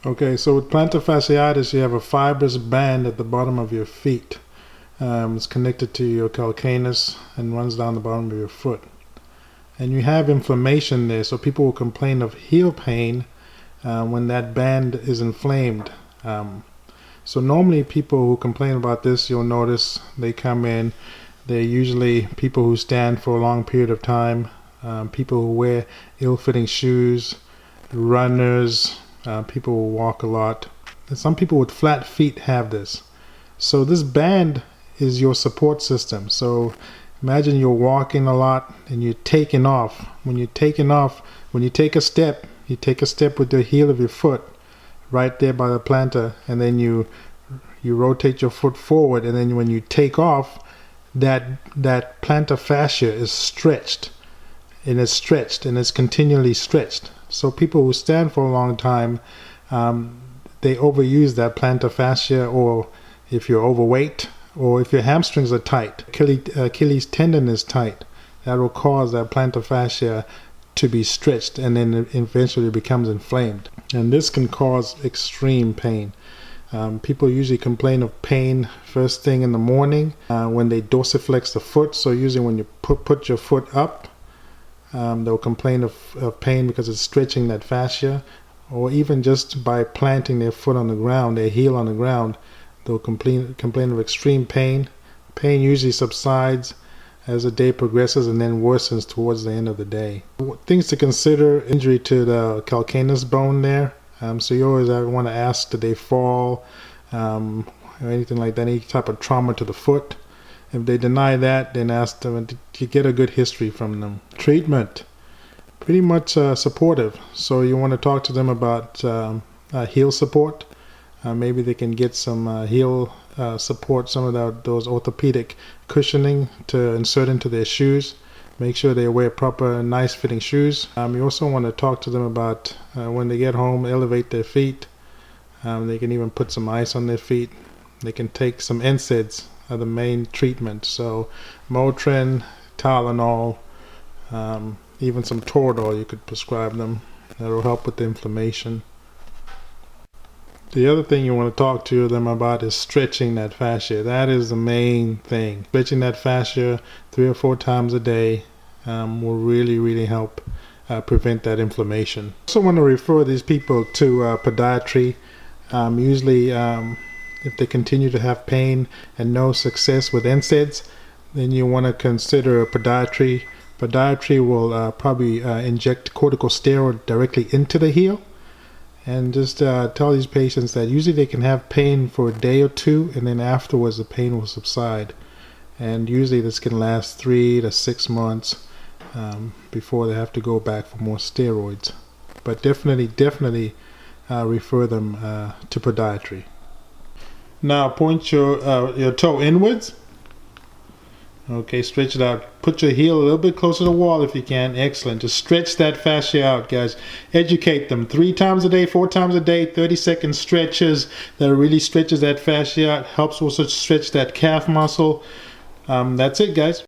Okay, so with plantar fasciitis, you have a fibrous band at the bottom of your feet. It's connected to your calcaneus and runs down the bottom of your foot. And you have inflammation there, so people will complain of heel pain when that band is inflamed. So normally people who complain about this, you'll notice they come in, they're usually people who stand for a long period of time, people who wear ill-fitting shoes, runners, people who walk a lot. And some people with flat feet have this. So this band is your support system. So imagine you're walking a lot and you're taking off. When you take a step, you take a step with the heel of your foot right there by the plantar, and then you rotate your foot forward, and then when you take off, that plantar fascia is stretched, and it's continually stretched. So people who stand for a long time, they overuse that plantar fascia, or if you're overweight, or if your hamstrings are tight, Achilles tendon is tight, that will cause that plantar fascia to be stretched, and then it eventually becomes inflamed. And this can cause extreme pain. People usually complain of pain first thing in the morning when they dorsiflex the foot. So usually when you put your foot up, they'll complain of pain because it's stretching that fascia. Or even just by planting their foot on the ground, their heel on the ground, they'll complain of extreme pain. Pain usually subsides as the day progresses and then worsens towards the end of the day. Things to consider: injury to the calcaneus bone there. So you always want to ask, did they fall, or anything like that, any type of trauma to the foot. If they deny that, then ask them to get a good history from them. Treatment, pretty much supportive. So you want to talk to them about heel support. Maybe they can get some heel support, some of those orthopedic cushioning to insert into their shoes. Make sure they wear proper, nice fitting shoes. You also want to talk to them about when they get home, elevate their feet. They can even put some ice on their feet. They can take some NSAIDs, are the main treatment. So Motrin, Tylenol, even some Toradol you could prescribe them. That will help with the inflammation. The other thing you want to talk to them about is stretching that fascia. That is the main thing. Stretching that fascia 3 or 4 times a day will really help prevent that inflammation. I also want to refer these people to podiatry. Usually if they continue to have pain and no success with NSAIDs, then you want to consider podiatry. Podiatry will probably inject corticosteroid directly into the heel. And just tell these patients that usually they can have pain for a day or 2, and then afterwards the pain will subside. And usually this can last 3 to 6 months before they have to go back for more steroids. But definitely refer them to podiatry. Now point your toe inwards. Okay, stretch it out. Put your heel a little bit closer to the wall if you can. Excellent. Just stretch that fascia out, guys. Educate them 3 times a day, 4 times a day, 30-second stretches that really stretches that fascia out. Helps also stretch that calf muscle. That's it, guys.